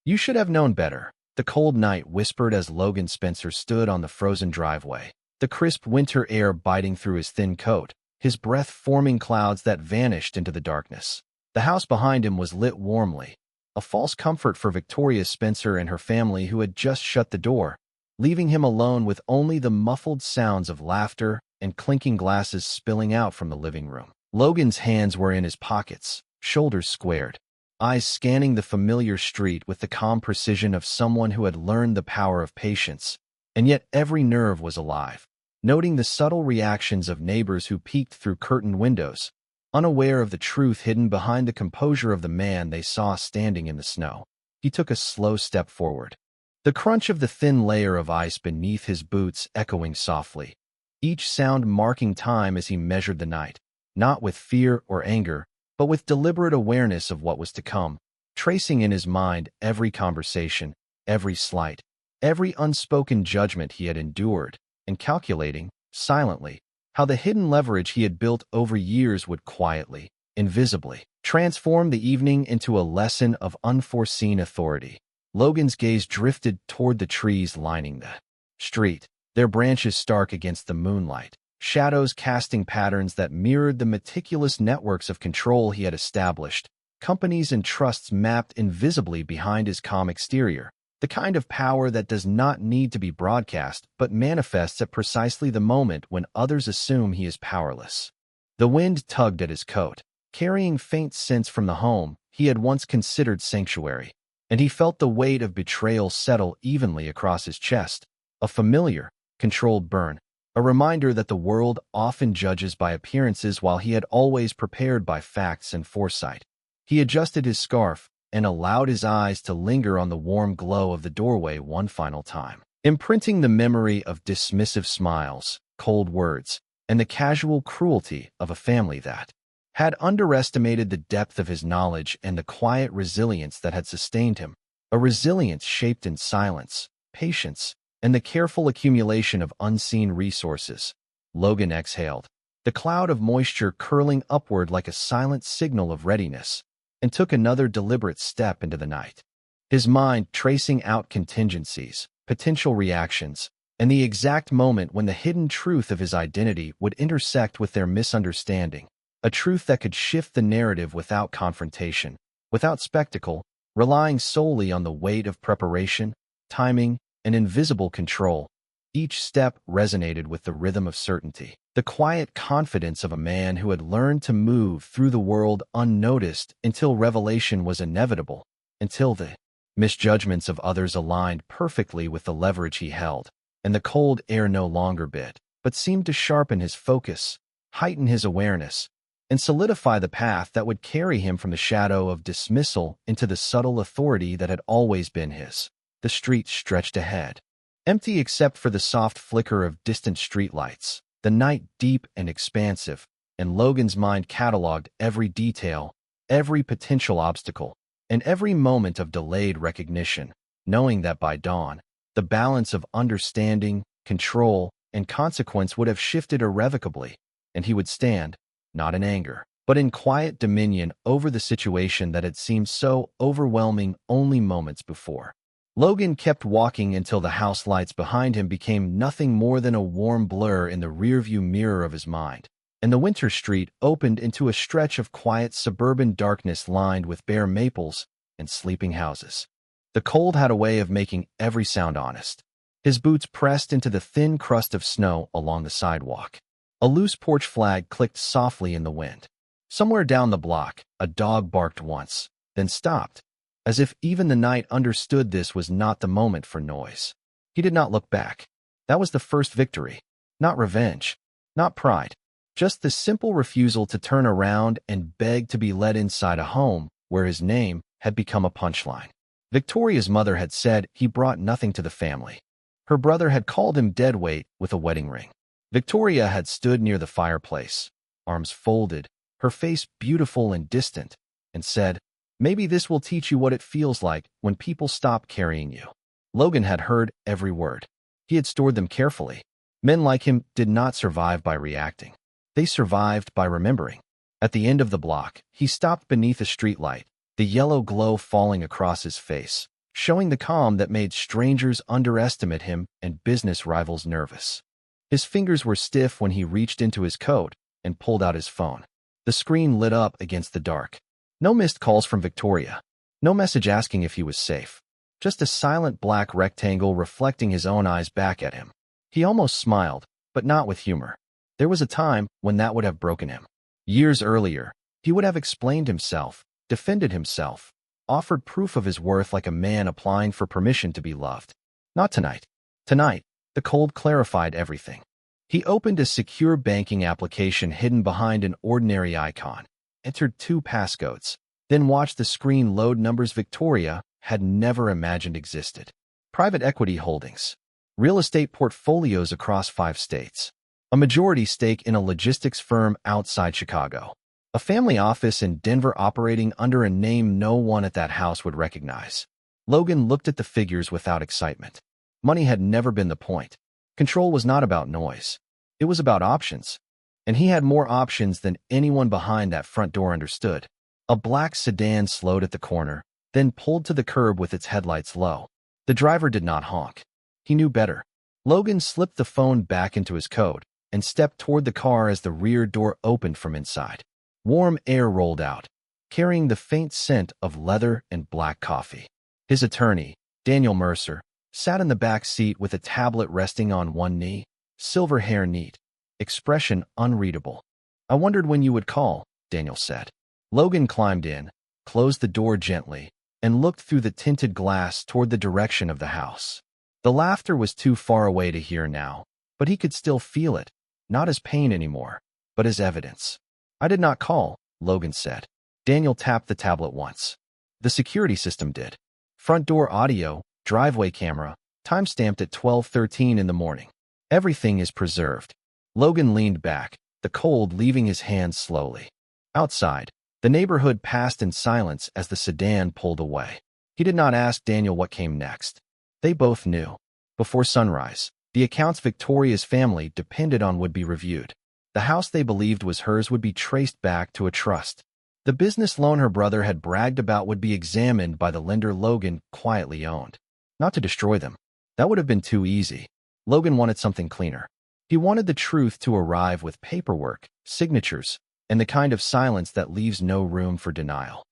You should have known better, the cold night whispered as Logan Spencer stood on the frozen driveway, the crisp winter air biting through his thin coat, his breath forming clouds that vanished into the darkness. The house behind him was lit warmly, a false comfort for Victoria Spencer and her family who had just shut the door, leaving him alone with only the muffled sounds of laughter and clinking glasses spilling out from the living room. Logan's hands were in his pockets, shoulders squared, eyes scanning the familiar street with the calm precision of someone who had learned the power of patience, and yet every nerve was alive, noting the subtle reactions of neighbors who peeked through curtained windows, unaware of the truth hidden behind the composure of the man they saw standing in the snow. He took a slow step forward, the crunch of the thin layer of ice beneath his boots echoing softly, each sound marking time as he measured the night, not with fear or anger, but with deliberate awareness of what was to come, tracing in his mind every conversation, every slight, every unspoken judgment he had endured, and calculating, silently, how the hidden leverage he had built over years would quietly, invisibly, transform the evening into a lesson of unforeseen authority. Logan's gaze drifted toward the trees lining the street, their branches stark against the moonlight, shadows casting patterns that mirrored the meticulous networks of control he had established, companies and trusts mapped invisibly behind his calm exterior, the kind of power that does not need to be broadcast but manifests at precisely the moment when others assume he is powerless. The wind tugged at his coat, carrying faint scents from the home he had once considered sanctuary, and he felt the weight of betrayal settle evenly across his chest, a familiar, controlled burn, a reminder that the world often judges by appearances while he had always prepared by facts and foresight. He adjusted his scarf and allowed his eyes to linger on the warm glow of the doorway one final time, imprinting the memory of dismissive smiles, cold words, and the casual cruelty of a family that had underestimated the depth of his knowledge and the quiet resilience that had sustained him, a resilience shaped in silence, patience, and the careful accumulation of unseen resources. Logan exhaled, the cloud of moisture curling upward like a silent signal of readiness, and took another deliberate step into the night, his mind tracing out contingencies, potential reactions, and the exact moment when the hidden truth of his identity would intersect with their misunderstanding, a truth that could shift the narrative without confrontation, without spectacle, relying solely on the weight of preparation, timing, and invisible control. Each step resonated with the rhythm of certainty, the quiet confidence of a man who had learned to move through the world unnoticed until revelation was inevitable, until the misjudgments of others aligned perfectly with the leverage he held, and the cold air no longer bit, but seemed to sharpen his focus, heighten his awareness, and solidify the path that would carry him from the shadow of dismissal into the subtle authority that had always been his. The street stretched ahead, empty except for the soft flicker of distant streetlights, the night deep and expansive, and Logan's mind cataloged every detail, every potential obstacle, and every moment of delayed recognition, knowing that by dawn, the balance of understanding, control, and consequence would have shifted irrevocably, and he would stand, not in anger, but in quiet dominion over the situation that had seemed so overwhelming only moments before. Logan kept walking until the house lights behind him became nothing more than a warm blur in the rearview mirror of his mind, and the winter street opened into a stretch of quiet suburban darkness lined with bare maples and sleeping houses. The cold had a way of making every sound honest. His boots pressed into the thin crust of snow along the sidewalk. A loose porch flag clicked softly in the wind. Somewhere down the block, a dog barked once, then stopped, as if even the night understood this was not the moment for noise. He did not look back. That was the first victory. Not revenge, not pride, just the simple refusal to turn around and beg to be let inside a home where his name had become a punchline. Victoria's mother had said he brought nothing to the family. Her brother had called him deadweight with a wedding ring. Victoria had stood near the fireplace, arms folded, her face beautiful and distant, and said, "Maybe this will teach you what it feels like when people stop carrying you." Logan had heard every word. He had stored them carefully. Men like him did not survive by reacting. They survived by remembering. At the end of the block, he stopped beneath a streetlight, the yellow glow falling across his face, showing the calm that made strangers underestimate him and business rivals nervous. His fingers were stiff when he reached into his coat and pulled out his phone. The screen lit up against the dark. No missed calls from Victoria. No message asking if he was safe. Just a silent black rectangle reflecting his own eyes back at him. He almost smiled, but not with humor. There was a time when that would have broken him. Years earlier, he would have explained himself, defended himself, offered proof of his worth like a man applying for permission to be loved. Not tonight. Tonight, the cold clarified everything. He opened a secure banking application hidden behind an ordinary icon, entered 2 passcodes, then watched the screen load numbers Victoria had never imagined existed. Private equity holdings, real estate portfolios across 5 states, a majority stake in a logistics firm outside Chicago, a family office in Denver operating under a name no one at that house would recognize. Logan looked at the figures without excitement. Money had never been the point. Control was not about noise. It was about options. And he had more options than anyone behind that front door understood. A black sedan slowed at the corner, then pulled to the curb with its headlights low. The driver did not honk. He knew better. Logan slipped the phone back into his coat and stepped toward the car as the rear door opened from inside. Warm air rolled out, carrying the faint scent of leather and black coffee. His attorney, Daniel Mercer, sat in the back seat with a tablet resting on one knee, silver hair neat, expression unreadable. "I wondered when you would call," Daniel said. Logan climbed in, closed the door gently, and looked through the tinted glass toward the direction of the house. The laughter was too far away to hear now, but he could still feel it, not as pain anymore, but as evidence. "I did not call," Logan said. Daniel tapped the tablet once. The security system did. Front door audio, driveway camera, time-stamped at 12:13 in the morning. Everything is preserved. Logan leaned back, the cold leaving his hands slowly. Outside, the neighborhood passed in silence as the sedan pulled away. He did not ask Daniel what came next. They both knew. Before sunrise, the accounts Victoria's family depended on would be reviewed. The house they believed was hers would be traced back to a trust. The business loan her brother had bragged about would be examined by the lender Logan quietly owned. Not to destroy them. That would have been too easy. Logan wanted something cleaner. He wanted the truth to arrive with paperwork, signatures, and the kind of silence that leaves no room for denial.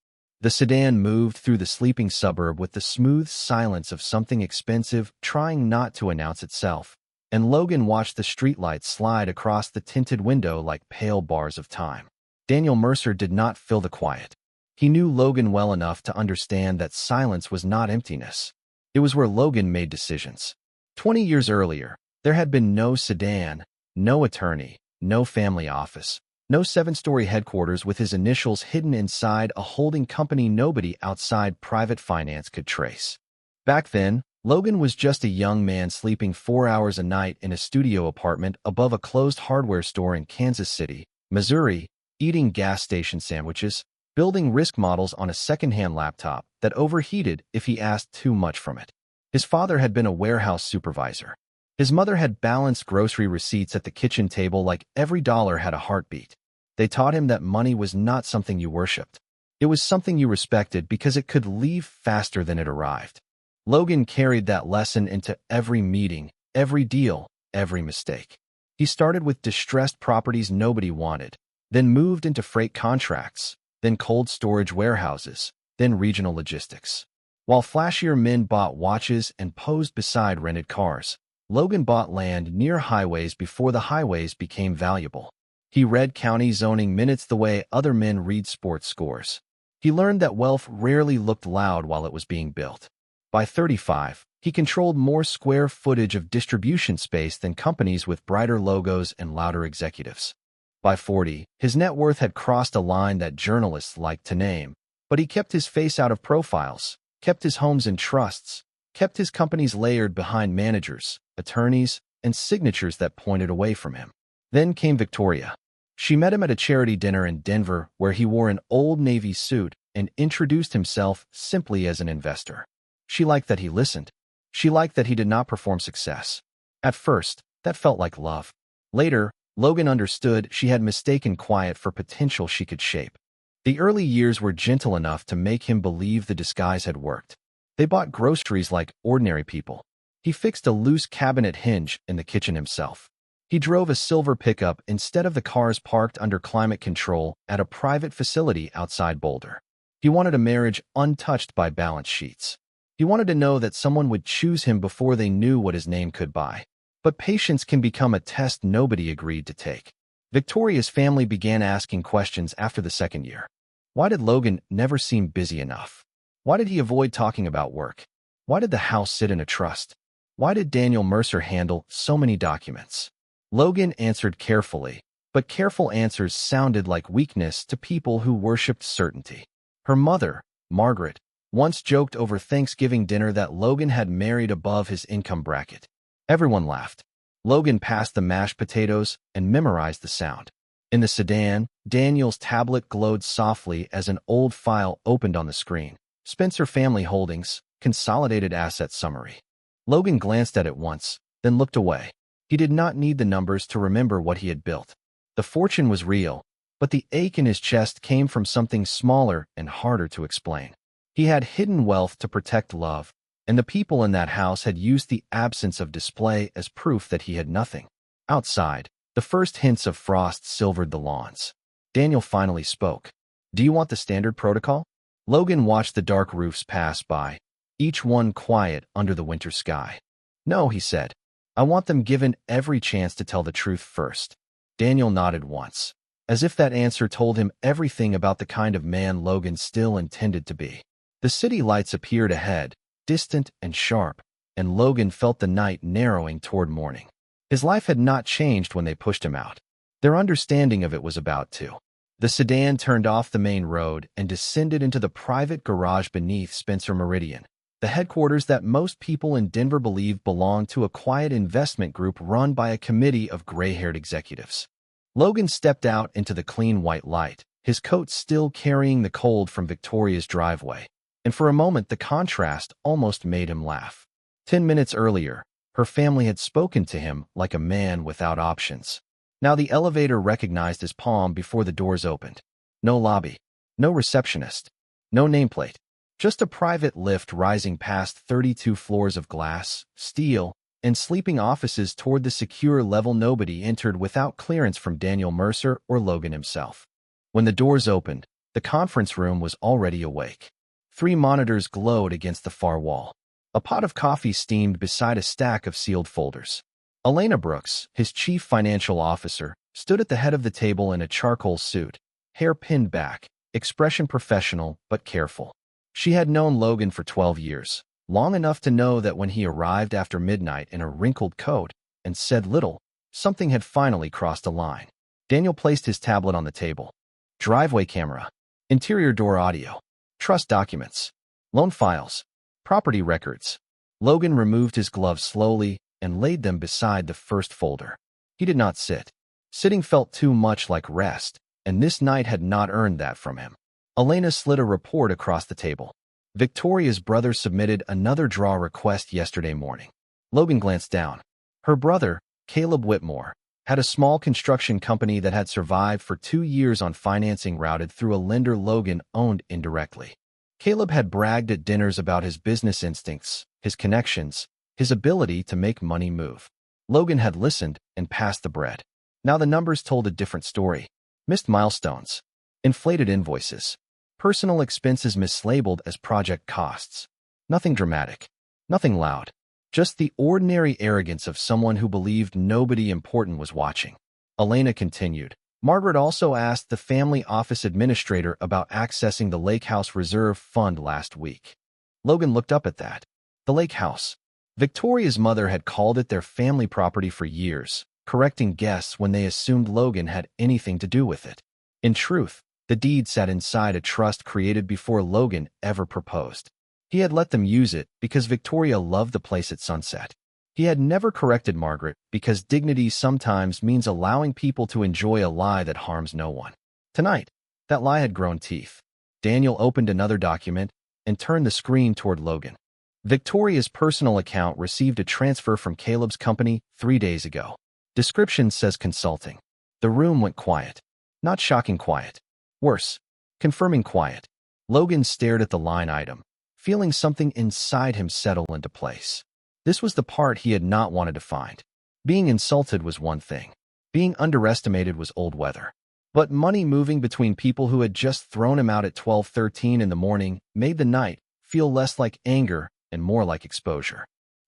The sedan moved through the sleeping suburb with the smooth silence of something expensive trying not to announce itself, and Logan watched the streetlights slide across the tinted window like pale bars of time. Daniel Mercer did not fill the quiet. He knew Logan well enough to understand that silence was not emptiness. It was where Logan made decisions. 20 years earlier, there had been no sedan, no attorney, no family office, no 7-story headquarters with his initials hidden inside a holding company nobody outside private finance could trace. Back then, Logan was just a young man sleeping 4 hours a night in a studio apartment above a closed hardware store in Kansas City, Missouri, eating gas station sandwiches, building risk models on a second-hand laptop that overheated if he asked too much from it. His father had been a warehouse supervisor. His mother had balanced grocery receipts at the kitchen table like every dollar had a heartbeat. They taught him that money was not something you worshipped. It was something you respected because it could leave faster than it arrived. Logan carried that lesson into every meeting, every deal, every mistake. He started with distressed properties nobody wanted, then moved into freight contracts, then cold storage warehouses, then regional logistics. While flashier men bought watches and posed beside rented cars, Logan bought land near highways before the highways became valuable. He read county zoning minutes the way other men read sports scores. He learned that wealth rarely looked loud while it was being built. By 35, he controlled more square footage of distribution space than companies with brighter logos and louder executives. By 40, his net worth had crossed a line that journalists liked to name, but he kept his face out of profiles, kept his homes in trusts, kept his companies layered behind managers, attorneys, and signatures that pointed away from him. Then came Victoria. She met him at a charity dinner in Denver where he wore an Old Navy suit and introduced himself simply as an investor. She liked that he listened. She liked that he did not perform success. At first, that felt like love. Later, Logan understood she had mistaken quiet for potential she could shape. The early years were gentle enough to make him believe the disguise had worked. They bought groceries like ordinary people. He fixed a loose cabinet hinge in the kitchen himself. He drove a silver pickup instead of the cars parked under climate control at a private facility outside Boulder. He wanted a marriage untouched by balance sheets. He wanted to know that someone would choose him before they knew what his name could buy. But patience can become a test nobody agreed to take. Victoria's family began asking questions after the second year. Why did Logan never seem busy enough? Why did he avoid talking about work? Why did the house sit in a trust? Why did Daniel Mercer handle so many documents? Logan answered carefully, but careful answers sounded like weakness to people who worshipped certainty. Her mother, Margaret, once joked over Thanksgiving dinner that Logan had married above his income bracket. Everyone laughed. Logan passed the mashed potatoes and memorized the sound. In the sedan, Daniel's tablet glowed softly as an old file opened on the screen. Spencer Family Holdings, Consolidated Asset Summary. Logan glanced at it once, then looked away. He did not need the numbers to remember what he had built. The fortune was real, but the ache in his chest came from something smaller and harder to explain. He had hidden wealth to protect love, and the people in that house had used the absence of display as proof that he had nothing. Outside, the first hints of frost silvered the lawns. Daniel finally spoke. "Do you want the standard protocol?" Logan watched the dark roofs pass by, each one quiet under the winter sky. "No," he said. "I want them given every chance to tell the truth first." Daniel nodded once, as if that answer told him everything about the kind of man Logan still intended to be. The city lights appeared ahead, distant and sharp, and Logan felt the night narrowing toward morning. His life had not changed when they pushed him out. Their understanding of it was about to. The sedan turned off the main road and descended into the private garage beneath Spencer Meridian, the headquarters that most people in Denver believe belonged to a quiet investment group run by a committee of gray-haired executives. Logan stepped out into the clean white light, his coat still carrying the cold from Victoria's driveway, and for a moment the contrast almost made him laugh. 10 minutes earlier, her family had spoken to him like a man without options. Now the elevator recognized his palm before the doors opened. No lobby, no receptionist, no nameplate. Just a private lift rising past 32 floors of glass, steel, and sleeping offices toward the secure level nobody entered without clearance from Daniel Mercer or Logan himself. When the doors opened, the conference room was already awake. 3 monitors glowed against the far wall. A pot of coffee steamed beside a stack of sealed folders. Elena Brooks, his chief financial officer, stood at the head of the table in a charcoal suit, hair pinned back, expression professional but careful. She had known Logan for 12 years, long enough to know that when he arrived after midnight in a wrinkled coat and said little, something had finally crossed a line. Daniel placed his tablet on the table. Driveway camera, interior door audio, trust documents, loan files, property records. Logan removed his gloves slowly and laid them beside the first folder. He did not sit. Sitting felt too much like rest, and this night had not earned that from him. Elena slid a report across the table. Victoria's brother submitted another draw request yesterday morning. Logan glanced down. Her brother, Caleb Whitmore, had a small construction company that had survived for 2 years on financing routed through a lender Logan owned indirectly. Caleb had bragged at dinners about his business instincts, his connections, his ability to make money move. Logan had listened and passed the bread. Now the numbers told a different story. Missed milestones, inflated invoices, personal expenses mislabeled as project costs. Nothing dramatic, nothing loud, just the ordinary arrogance of someone who believed nobody important was watching. Elena continued. Margaret also asked the family office administrator about accessing the Lake House Reserve Fund last week. Logan looked up at that. The Lake House. Victoria's mother had called it their family property for years, correcting guests when they assumed Logan had anything to do with it. In truth, the deed sat inside a trust created before Logan ever proposed. He had let them use it because Victoria loved the place at sunset. He had never corrected Margaret because dignity sometimes means allowing people to enjoy a lie that harms no one. Tonight, that lie had grown teeth. Daniel opened another document and turned the screen toward Logan. Victoria's personal account received a transfer from Caleb's company 3 days ago. Description says consulting. The room went quiet. Not shocking quiet. Worse, confirming quiet. Logan stared at the line item. feeling something inside him settle into place. This was the part he had not wanted to find. Being insulted was one thing. Being underestimated was old weather. But money moving between people who had just thrown him out at 12:13 in the morning made the night feel less like anger and more like exposure.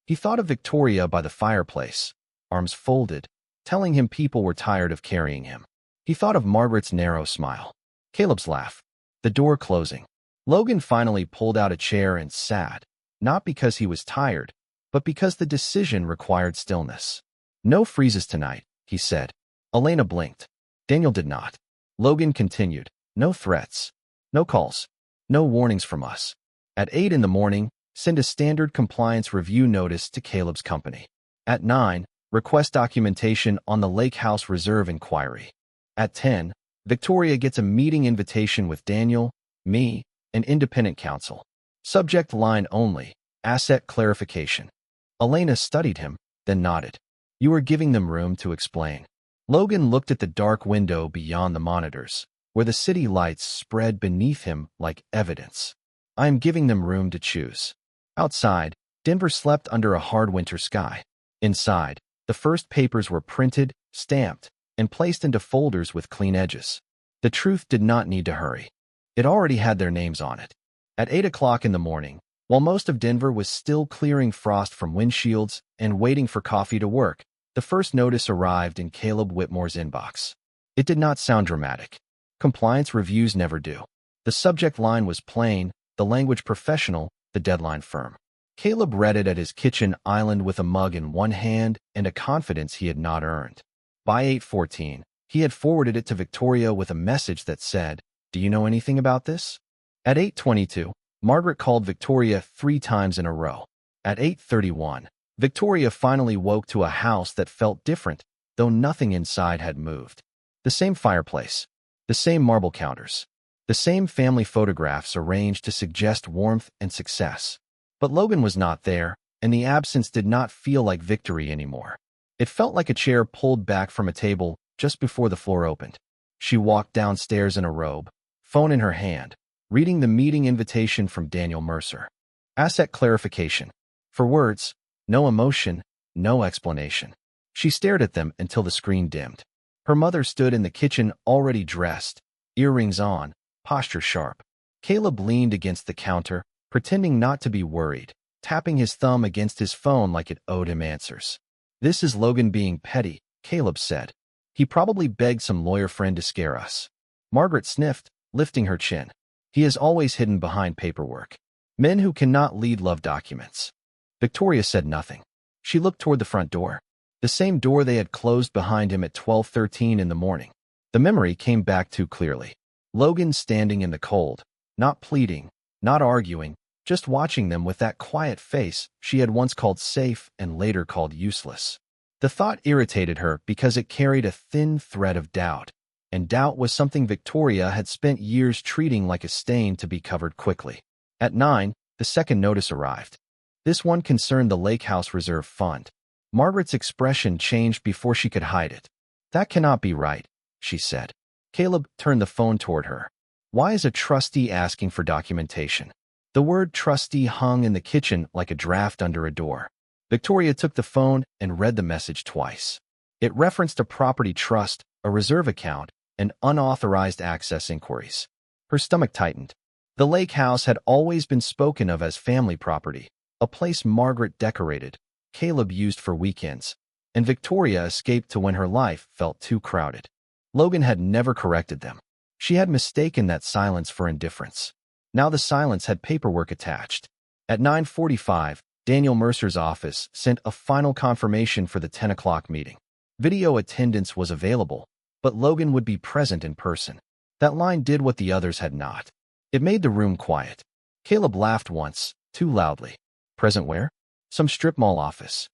He thought of Victoria by the fireplace, arms folded, telling him people were tired of carrying him. He thought of Margaret's narrow smile, Caleb's laugh, the door closing. Logan finally pulled out a chair and sat, not because he was tired, but because the decision required stillness. "No freezes tonight," he said. Elena blinked. Daniel did not. Logan continued, "No threats. No calls. No warnings from us. At 8 in the morning, send a standard compliance review notice to Caleb's company. At 9, request documentation on the Lake House Reserve inquiry. At 10, Victoria gets a meeting invitation with Daniel, me, and independent counsel. Subject line only, asset clarification." Elena studied him, then nodded. "You are giving them room to explain." Logan looked at the dark window beyond the monitors, where the city lights spread beneath him like evidence. "I am giving them room to choose." Outside, Denver slept under a hard winter sky. Inside, the first papers were printed, stamped, and placed into folders with clean edges. The truth did not need to hurry. It already had their names on it. At 8 o'clock in the morning, while most of Denver was still clearing frost from windshields and waiting for coffee to work, the first notice arrived in Caleb Whitmore's inbox. It did not sound dramatic. Compliance reviews never do. The subject line was plain, the language professional, the deadline firm. Caleb read it at his kitchen island with a mug in one hand and a confidence he had not earned. By 8:14, he had forwarded it to Victoria with a message that said, "Do you know anything about this?" At 8:22, Margaret called Victoria 3 times in a row. At 8:31, Victoria finally woke to a house that felt different, though nothing inside had moved. The same fireplace, the same marble counters, the same family photographs arranged to suggest warmth and success. But Logan was not there, and the absence did not feel like victory anymore. It felt like a chair pulled back from a table just before the floor opened. She walked downstairs in a robe, phone in her hand, reading the meeting invitation from Daniel Mercer. Asset clarification. For words, no emotion, no explanation. She stared at them until the screen dimmed. Her mother stood in the kitchen already dressed, earrings on, posture sharp. Caleb leaned against the counter, pretending not to be worried, tapping his thumb against his phone like it owed him answers. "This is Logan being petty," Caleb said. "He probably begged some lawyer friend to scare us." Margaret sniffed, lifting her chin. "He is always hidden behind paperwork. Men who cannot lead love documents." Victoria said nothing. She looked toward the front door, the same door they had closed behind him at 12:13 in the morning. The memory came back too clearly. Logan standing in the cold, not pleading, not arguing, just watching them with that quiet face she had once called safe and later called useless. The thought irritated her because it carried a thin thread of doubt, and doubt was something Victoria had spent years treating like a stain to be covered quickly. At 9, the second notice arrived. This one concerned the Lake House Reserve Fund. Margaret's expression changed before she could hide it. "That cannot be right," she said. Caleb turned the phone toward her. "Why is a trustee asking for documentation?" The word trustee hung in the kitchen like a draft under a door. Victoria took the phone and read the message twice. It referenced a property trust, a reserve account, and unauthorized access inquiries. Her stomach tightened. The lake house had always been spoken of as family property, a place Margaret decorated, Caleb used for weekends, and Victoria escaped to when her life felt too crowded. Logan had never corrected them. She had mistaken that silence for indifference. Now the silence had paperwork attached. At 9:45, Daniel Mercer's office sent a final confirmation for the 10 o'clock meeting. Video attendance was available, but Logan would be present in person. That line did what the others had not. It made the room quiet. Caleb laughed once, too loudly. "Present where?" "Some strip mall office."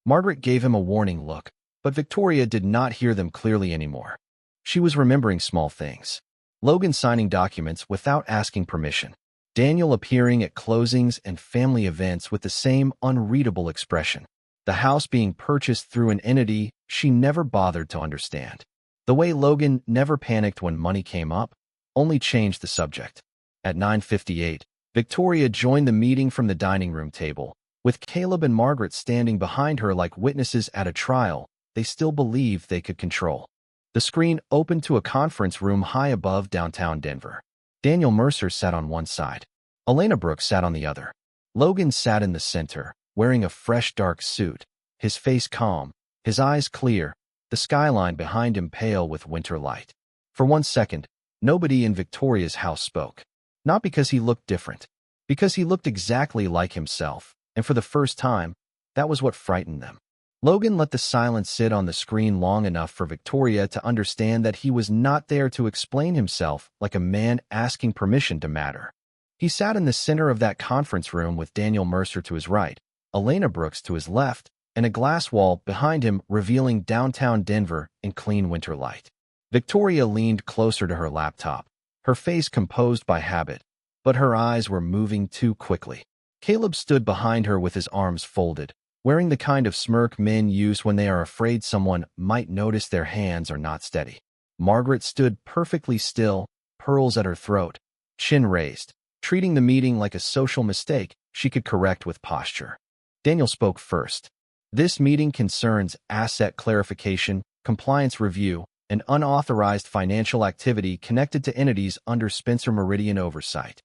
Margaret gave him a warning look, but Victoria did not hear them clearly anymore. She was remembering small things. Logan signing documents without asking permission. Daniel appearing at closings and family events with the same unreadable expression. The house being purchased through an entity she never bothered to understand. The way Logan never panicked when money came up, only changed the subject. At 9:58, Victoria joined the meeting from the dining room table. With Caleb and Margaret standing behind her like witnesses at a trial, they still believed they could control. The screen opened to a conference room high above downtown Denver. Daniel Mercer sat on one side. Elena Brooks sat on the other. Logan sat in the center, wearing a fresh dark suit, his face calm, his eyes clear, the skyline behind him pale with winter light. For 1 second, nobody in Victoria's house spoke. Not because he looked different, because he looked exactly like himself, and for the first time, that was what frightened them. Logan let the silence sit on the screen long enough for Victoria to understand that he was not there to explain himself like a man asking permission to matter. He sat in the center of that conference room with Daniel Mercer to his right, Elena Brooks to his left, and a glass wall behind him revealing downtown Denver in clean winter light. Victoria leaned closer to her laptop, her face composed by habit, but her eyes were moving too quickly. Caleb stood behind her with his arms folded, wearing the kind of smirk men use when they are afraid someone might notice their hands are not steady. Margaret stood perfectly still, pearls at her throat, chin raised, treating the meeting like a social mistake she could correct with posture. Daniel spoke first. This meeting concerns asset clarification, compliance review, and unauthorized financial activity connected to entities under Spencer Meridian oversight.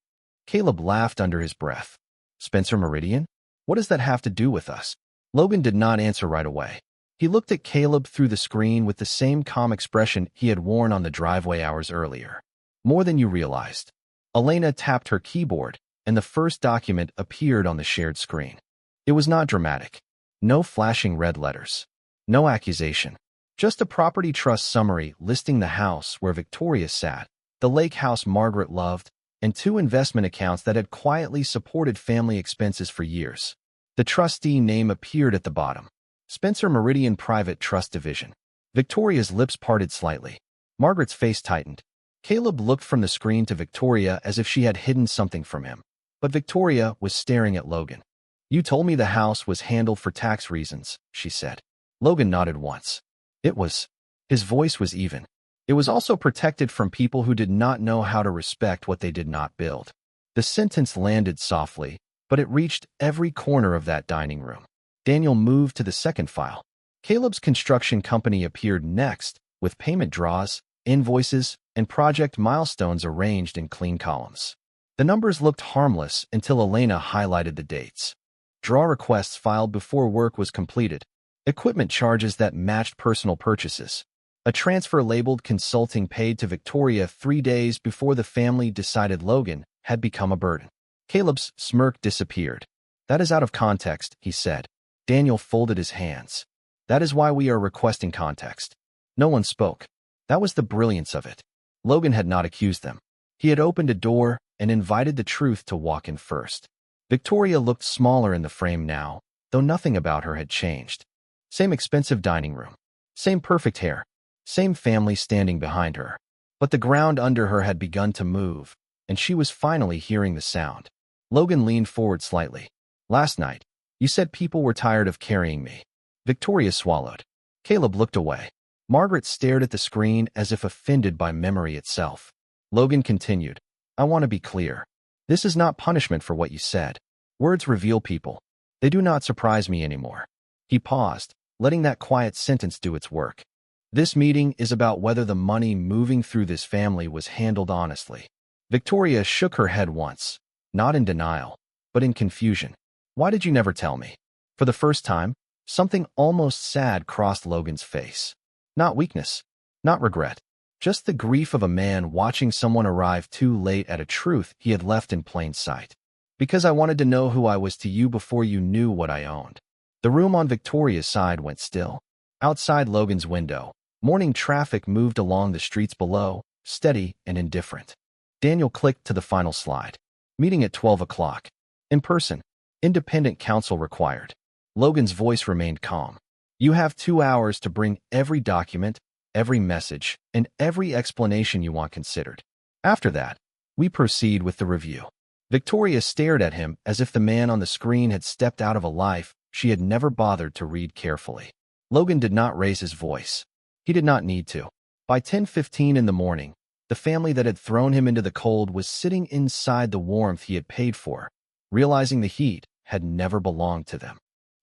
Caleb laughed under his breath. Spencer Meridian? What does that have to do with us? Logan did not answer right away. He looked at Caleb through the screen with the same calm expression he had worn on the driveway hours earlier. More than you realized. Elena tapped her keyboard, and the first document appeared on the shared screen. It was not dramatic. No flashing red letters. No accusation. Just a property trust summary listing the house where Victoria sat, the lake house Margaret loved, and 2 investment accounts that had quietly supported family expenses for years. The trustee name appeared at the bottom. Spencer Meridian Private Trust Division. Victoria's lips parted slightly. Margaret's face tightened. Caleb looked from the screen to Victoria as if she had hidden something from him. But Victoria was staring at Logan. You told me the house was handled for tax reasons, she said. Logan nodded once. It was. His voice was even. It was also protected from people who did not know how to respect what they did not build. The sentence landed softly, but it reached every corner of that dining room. Daniel moved to the second file. Caleb's construction company appeared next, with payment draws, invoices, and project milestones arranged in clean columns. The numbers looked harmless until Elena highlighted the dates. Draw requests filed before work was completed. Equipment charges that matched personal purchases. A transfer labeled consulting paid to Victoria 3 days before the family decided Logan had become a burden. Caleb's smirk disappeared. That is out of context, he said. Daniel folded his hands. That is why we are requesting context. No one spoke. That was the brilliance of it. Logan had not accused them. He had opened a door and invited the truth to walk in first. Victoria looked smaller in the frame now, though nothing about her had changed. Same expensive dining room. Same perfect hair. Same family standing behind her. But the ground under her had begun to move, and she was finally hearing the sound. Logan leaned forward slightly. Last night, you said people were tired of carrying me. Victoria swallowed. Caleb looked away. Margaret stared at the screen as if offended by memory itself. Logan continued. I want to be clear. This is not punishment for what you said. Words reveal people. They do not surprise me anymore. He paused, letting that quiet sentence do its work. This meeting is about whether the money moving through this family was handled honestly. Victoria shook her head once, not in denial, but in confusion. Why did you never tell me? For the first time, something almost sad crossed Logan's face. Not weakness, not regret, just the grief of a man watching someone arrive too late at a truth he had left in plain sight. Because I wanted to know who I was to you before you knew what I owned. The room on Victoria's side went still. Outside Logan's window, morning traffic moved along the streets below, steady and indifferent. Daniel clicked to the final slide. Meeting at 12 o'clock. In person. Independent counsel required. Logan's voice remained calm. You have 2 hours to bring every document, every message, and every explanation you want considered. After that, we proceed with the review. Victoria stared at him as if the man on the screen had stepped out of a life she had never bothered to read carefully. Logan did not raise his voice. He did not need to. By 10:15 in the morning, The family that had thrown him into the cold was sitting inside the warmth he had paid for, realizing the heat had never belonged to them.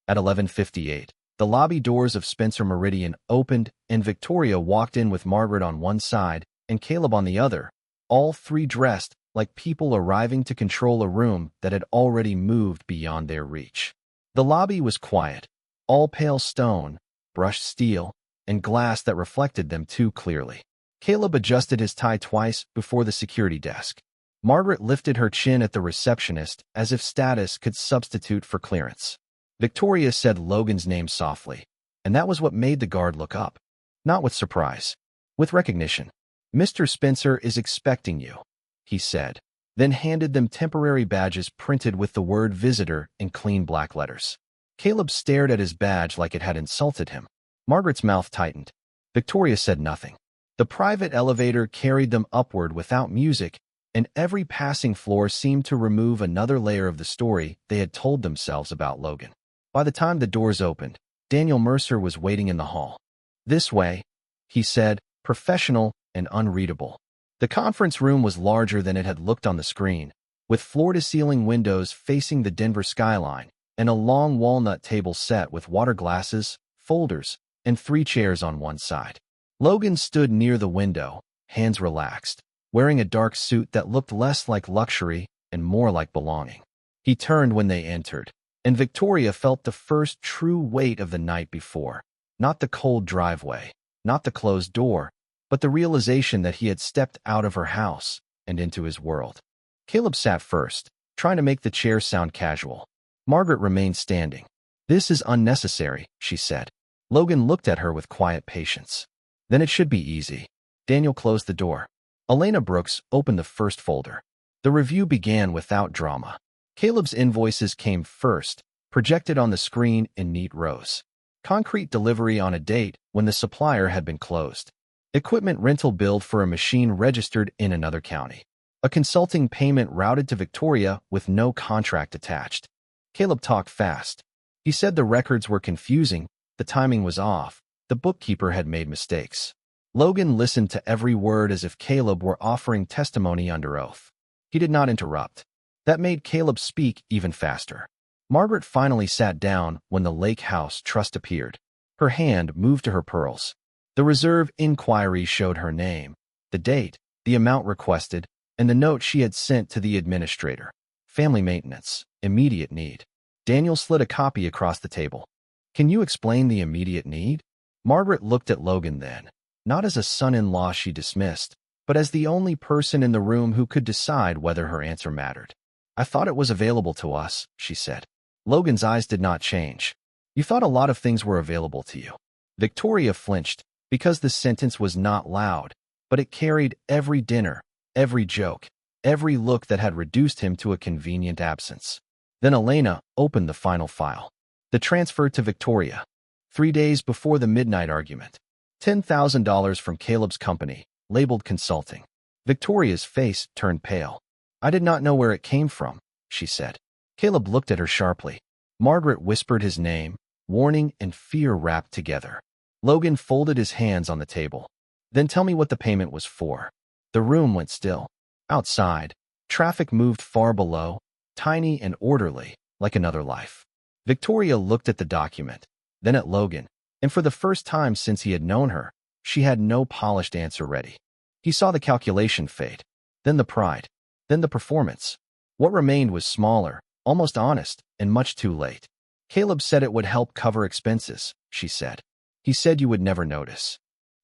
At 11:58, the lobby doors of Spencer Meridian opened and Victoria walked in with Margaret on one side and Caleb on the other, all three dressed like people arriving to control a room that had already moved beyond their reach. The lobby was quiet, all pale stone, brushed steel, and glass that reflected them too clearly. Caleb adjusted his tie twice before the security desk. Margaret lifted her chin at the receptionist as if status could substitute for clearance. Victoria said Logan's name softly, and that was what made the guard look up. Not with surprise, with recognition. "Mr. Spencer is expecting you," he said, then handed them temporary badges printed with the word visitor in clean black letters. Caleb stared at his badge like it had insulted him. Margaret's mouth tightened. Victoria said nothing. The private elevator carried them upward without music, and every passing floor seemed to remove another layer of the story they had told themselves about Logan. By the time the doors opened, Daniel Mercer was waiting in the hall. "This way," he said, professional and unreadable. The conference room was larger than it had looked on the screen, with floor-to-ceiling windows facing the Denver skyline and a long walnut table set with water glasses, folders, and 3 chairs on one side. Logan stood near the window, hands relaxed, wearing a dark suit that looked less like luxury and more like belonging. He turned when they entered, and Victoria felt the first true weight of the night before. Not the cold driveway, not the closed door, but the realization that he had stepped out of her house and into his world. Caleb sat first, trying to make the chair sound casual. Margaret remained standing. "This is unnecessary," she said. Logan looked at her with quiet patience. "Then it should be easy." Daniel closed the door. Elena Brooks opened the first folder. The review began without drama. Caleb's invoices came first, projected on the screen in neat rows. Concrete delivery on a date when the supplier had been closed. Equipment rental billed for a machine registered in another county. A consulting payment routed to Victoria with no contract attached. Caleb talked fast. He said the records were confusing, the timing was off, the bookkeeper had made mistakes. Logan listened to every word as if Caleb were offering testimony under oath. He did not interrupt. That made Caleb speak even faster. Margaret finally sat down when the Lake House Trust appeared. Her hand moved to her pearls. The reserve inquiry showed her name, the date, the amount requested, and the note she had sent to the administrator. Family maintenance, immediate need. Daniel slid a copy across the table. "Can you explain the immediate need?" Margaret looked at Logan then, not as a son-in-law she dismissed, but as the only person in the room who could decide whether her answer mattered. "I thought it was available to us," she said. Logan's eyes did not change. "You thought a lot of things were available to you." Victoria flinched, because the sentence was not loud, but it carried every dinner, every joke, every look that had reduced him to a convenient absence. Then Elena opened the final file. The transfer to Victoria. 3 days before the midnight argument. $10,000 from Caleb's company, labeled consulting. Victoria's face turned pale. "I did not know where it came from," she said. Caleb looked at her sharply. Margaret whispered his name, warning and fear wrapped together. Logan folded his hands on the table. "Then tell me what the payment was for." The room went still. Outside, traffic moved far below, tiny and orderly, like another life. Victoria looked at the document, then at Logan, and for the first time since he had known her, she had no polished answer ready. He saw the calculation fade, then the pride, then the performance. What remained was smaller, almost honest, and much too late. "Caleb said it would help cover expenses," she said. "He said you would never notice."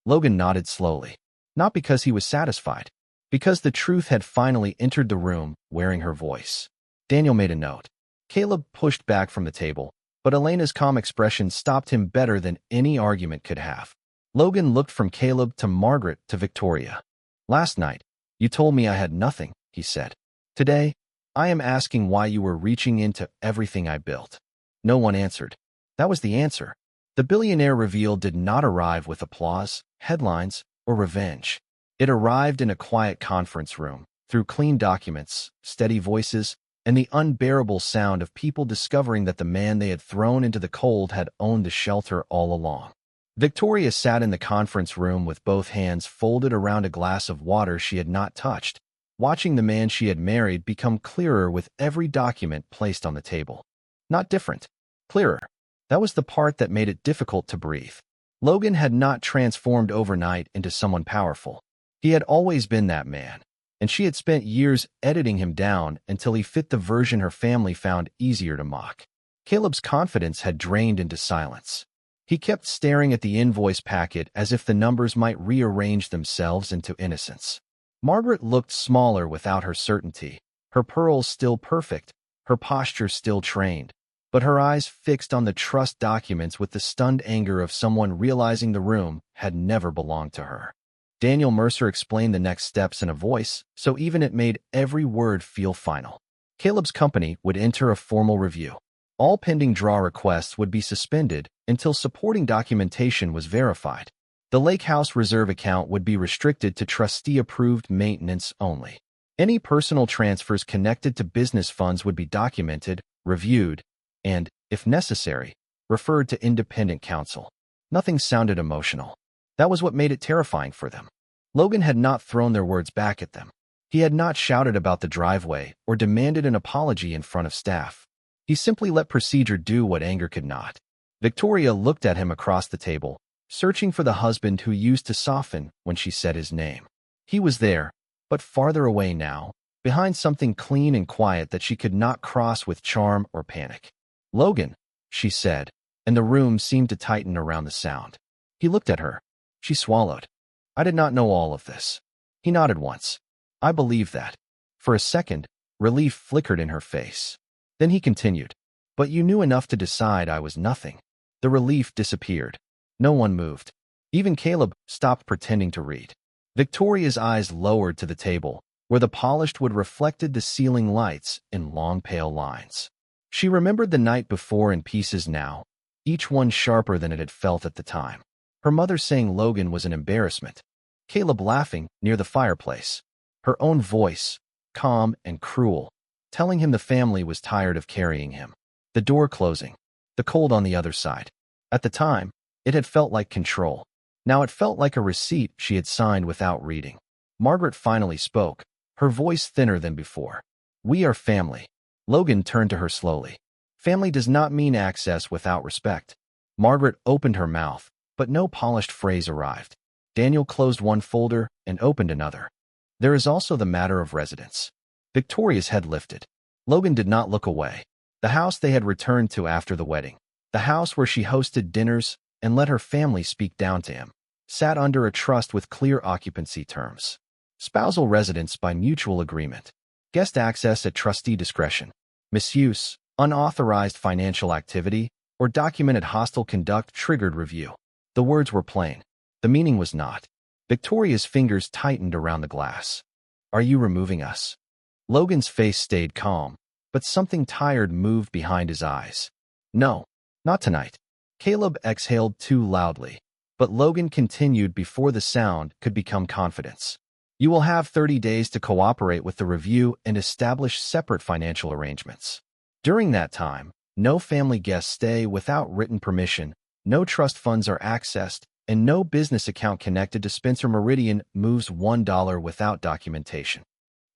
Logan nodded slowly, not because he was satisfied, because the truth had finally entered the room, wearing her voice. Daniel made a note. Caleb pushed back from the table, but Elena's calm expression stopped him better than any argument could have. Logan looked from Caleb to Margaret to Victoria. "Last night, you told me I had nothing," he said. "Today, I am asking why you were reaching into everything I built." No one answered. That was the answer. The Billionaire reveal did not arrive with applause, headlines, or revenge. It arrived in a quiet conference room, through clean documents, steady voices, and the unbearable sound of people discovering that the man they had thrown into the cold had owned the shelter all along. Victoria sat in the conference room with both hands folded around a glass of water she had not touched, watching the man she had married become clearer with every document placed on the table. Not different, clearer. That was the part that made it difficult to breathe. Logan had not transformed overnight into someone powerful. He had always been that man, and she had spent years editing him down until he fit the version her family found easier to mock. Caleb's confidence had drained into silence. He kept staring at the invoice packet as if the numbers might rearrange themselves into innocence. Margaret looked smaller without her certainty, her pearls still perfect, her posture still trained, but her eyes fixed on the trust documents with the stunned anger of someone realizing the room had never belonged to her. Daniel Mercer explained the next steps in a voice, so even it made every word feel final. Caleb's company would enter a formal review. All pending draw requests would be suspended until supporting documentation was verified. The Lake House Reserve account would be restricted to trustee-approved maintenance only. Any personal transfers connected to business funds would be documented, reviewed, and, if necessary, referred to independent counsel. Nothing sounded emotional. That was what made it terrifying for them. Logan had not thrown their words back at them. He had not shouted about the driveway or demanded an apology in front of staff. He simply let procedure do what anger could not. Victoria looked at him across the table, searching for the husband who used to soften when she said his name. He was there, but farther away now, behind something clean and quiet that she could not cross with charm or panic. "Logan," she said, and the room seemed to tighten around the sound. He looked at her. She swallowed. "I did not know all of this." He nodded once. "I believe that." For a second, relief flickered in her face. Then he continued, "But you knew enough to decide I was nothing." The relief disappeared. No one moved. Even Caleb stopped pretending to read. Victoria's eyes lowered to the table, where the polished wood reflected the ceiling lights in long pale lines. She remembered the night before in pieces now, each one sharper than it had felt at the time. Her mother saying Logan was an embarrassment. Caleb laughing near the fireplace. Her own voice, calm and cruel, telling him the family was tired of carrying him. The door closing. The cold on the other side. At the time, it had felt like control. Now it felt like a receipt she had signed without reading. Margaret finally spoke, her voice thinner than before. "We are family." Logan turned to her slowly. "Family does not mean access without respect." Margaret opened her mouth, but no polished phrase arrived. Daniel closed one folder and opened another. "There is also the matter of residence." Victoria's head lifted. Logan did not look away. The house they had returned to after the wedding. The house where she hosted dinners and let her family speak down to him. Sat under a trust with clear occupancy terms. Spousal residence by mutual agreement. Guest access at trustee discretion. Misuse, unauthorized financial activity, or documented hostile conduct triggered review. The words were plain. The meaning was not. Victoria's fingers tightened around the glass. "Are you removing us?" Logan's face stayed calm, but something tired moved behind his eyes. "No, not tonight." Caleb exhaled too loudly, but Logan continued before the sound could become confidence. "You will have 30 days to cooperate with the review and establish separate financial arrangements. During that time, no family guests stay without written permission, no trust funds are accessed, and no business account connected to Spencer Meridian moves $1 without documentation."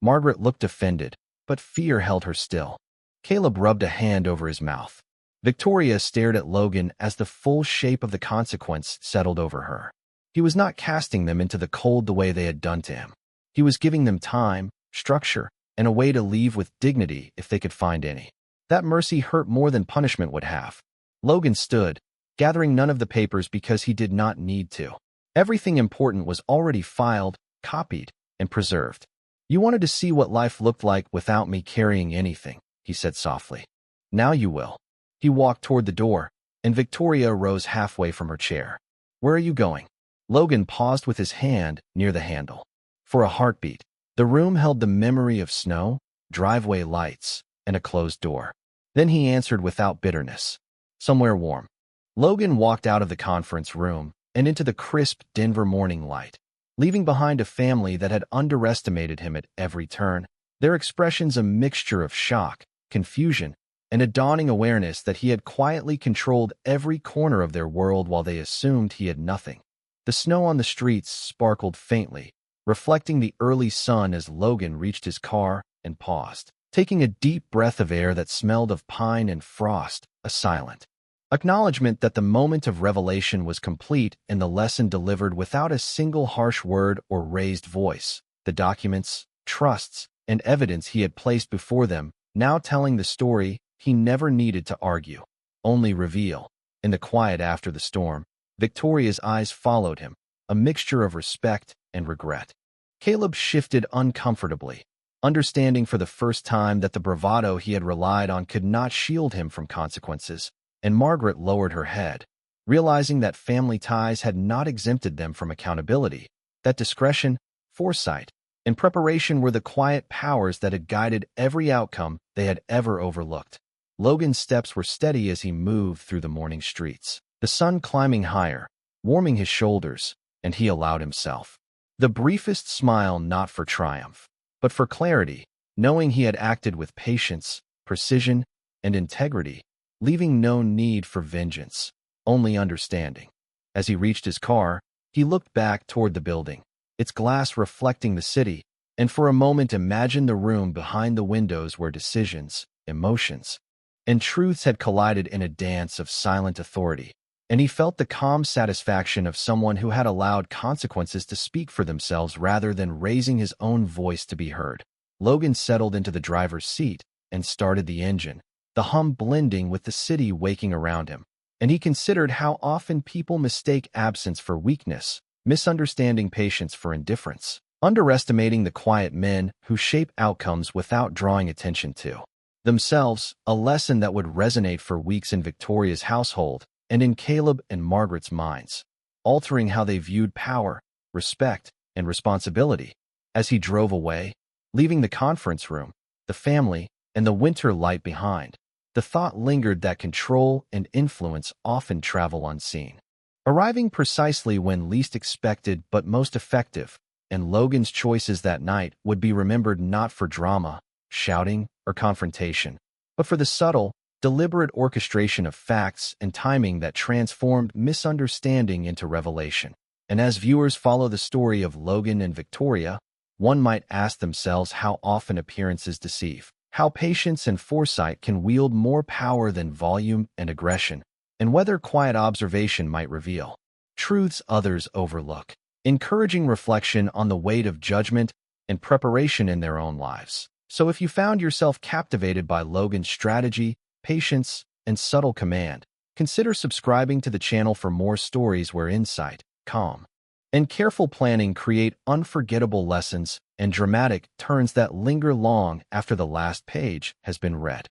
Margaret looked offended, but fear held her still. Caleb rubbed a hand over his mouth. Victoria stared at Logan as the full shape of the consequence settled over her. He was not casting them into the cold the way they had done to him. He was giving them time, structure, and a way to leave with dignity if they could find any. That mercy hurt more than punishment would have. Logan stood, gathering none of the papers because he did not need to. Everything important was already filed, copied, and preserved. "You wanted to see what life looked like without me carrying anything," he said softly. "Now you will." He walked toward the door, and Victoria rose halfway from her chair. "Where are you going?" Logan paused with his hand near the handle. For a heartbeat, the room held the memory of snow, driveway lights, and a closed door. Then he answered without bitterness. "Somewhere warm." Logan walked out of the conference room and into the crisp Denver morning light, leaving behind a family that had underestimated him at every turn, their expressions a mixture of shock, confusion, and a dawning awareness that he had quietly controlled every corner of their world while they assumed he had nothing. The snow on the streets sparkled faintly, reflecting the early sun as Logan reached his car and paused, taking a deep breath of air that smelled of pine and frost, a silent acknowledgement that the moment of revelation was complete and the lesson delivered without a single harsh word or raised voice. The documents, trusts, and evidence he had placed before them, now telling the story he never needed to argue, only reveal. In the quiet after the storm, Victoria's eyes followed him, a mixture of respect and regret. Caleb shifted uncomfortably, understanding for the first time that the bravado he had relied on could not shield him from consequences, and Margaret lowered her head, realizing that family ties had not exempted them from accountability, that discretion, foresight, and preparation were the quiet powers that had guided every outcome they had ever overlooked. Logan's steps were steady as he moved through the morning streets, the sun climbing higher, warming his shoulders, and he allowed himself the briefest smile, not for triumph, but for clarity, knowing he had acted with patience, precision, and integrity, leaving no need for vengeance, only understanding. As he reached his car, he looked back toward the building, its glass reflecting the city, and for a moment imagined the room behind the windows where decisions, emotions, and truths had collided in a dance of silent authority, and he felt the calm satisfaction of someone who had allowed consequences to speak for themselves rather than raising his own voice to be heard. Logan settled into the driver's seat and started the engine, the hum blending with the city waking around him, and he considered how often people mistake absence for weakness, misunderstanding patience for indifference, underestimating the quiet men who shape outcomes without drawing attention to themselves, a lesson that would resonate for weeks in Victoria's household and in Caleb and Margaret's minds, altering how they viewed power, respect, and responsibility. As he drove away, leaving the conference room, the family, and the winter light behind, the thought lingered that control and influence often travel unseen, arriving precisely when least expected but most effective, and Logan's choices that night would be remembered not for drama, shouting, or confrontation, but for the subtle, deliberate orchestration of facts and timing that transformed misunderstanding into revelation. And as viewers follow the story of Logan and Victoria, one might ask themselves how often appearances deceive, how patience and foresight can wield more power than volume and aggression, and whether quiet observation might reveal truths others overlook, encouraging reflection on the weight of judgment and preparation in their own lives. So if you found yourself captivated by Logan's strategy, patience, and subtle command, consider subscribing to the channel for more stories where insight, calm, and careful planning create unforgettable lessons and dramatic turns that linger long after the last page has been read.